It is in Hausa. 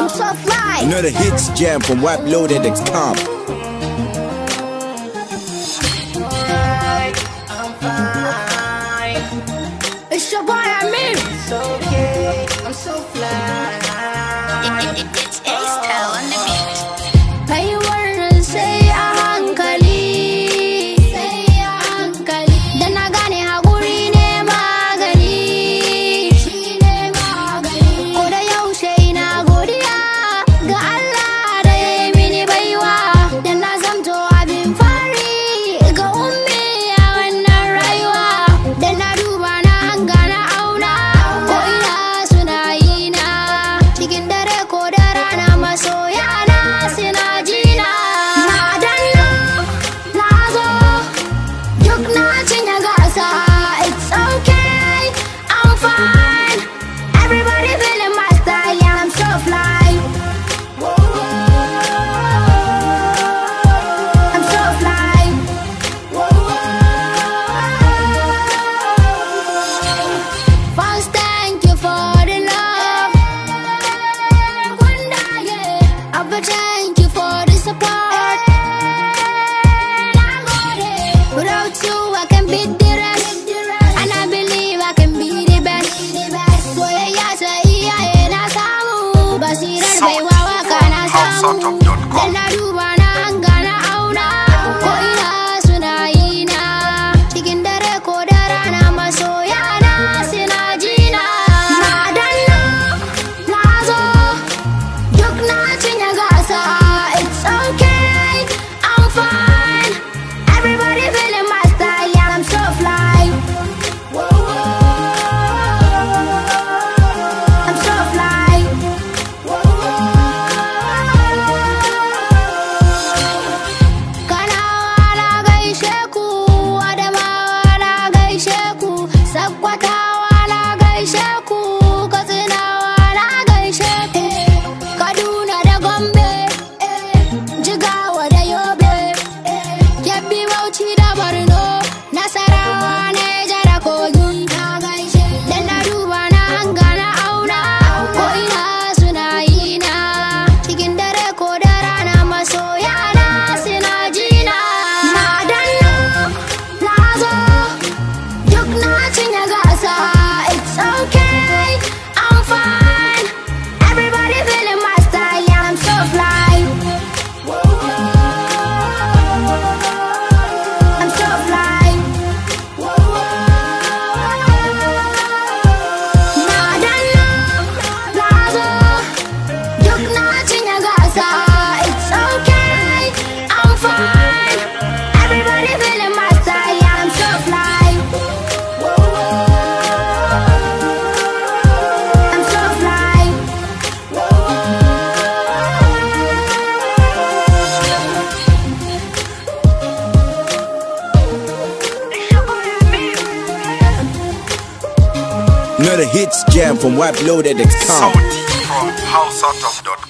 I'm so fly. Another hits jam from WhiteLoaded.com. I'm fine. It's your boy, I mean. It's okay, I'm so fly. It's A-Style on the beat. Kai wannan sai a hankali, sai a hankali. Da na gane haƙuri ne magani, shi ne magani. Ko da yaushe ina godiya ga Allah da ya yi mini baiwa. Da na zamto abin fari ga ummi a wannan rayuwa. Da na duba na hanga na auna, ko ina suna yi na. Cikin dare ko da rana masoya na suna jina. Na danna, na zo, duk na cinye gasa. It's okay, I'm fine. Everybody feeling my style, yeah, I'm so fly. I'm so fly. First, thank you for the love. But thank you for the support. Without you, I can beat the rest. And I believe I can be the best. Soyayya ta iyaye na samu, basirar baiwa waka na samu. Da na duba na hanga na auna, ko ina suna yi na. Cikin dare ko da rana masoya na suna jina. Na danna, na zo, duk na cinye gasa. It's okay, I'm fine. Everybody feeling my style, yeah, I'm so fly. I'm so fly. Kanawa na gaishe ku, Adamawa na gaishe ku, Sakkwatawa na gaishe ku, Katsinawa na gaishe ku, Kaduna da Gombe, Jigawa da Yobe, Kebbi, Bauchi da Borno, Nasarawa, Neja da Kogi. Da na duba na hanga na auna, ko ina suna yi na. Cikin dare ko da rana masoya na suna jina. Na danna, na zo, duk na cinye gasa. It's okay, I'm fine. Everybody feeling my style, yeah, I'm so fly. I'm so fly. Na danna, na zo, duk na cinye gasa. It's okay, I'm fine. Everybody feeling my style, yeah, I'm so fly. I'm so fly. Another hits jam from WhiteLoaded.com. Saudi from houseout.com.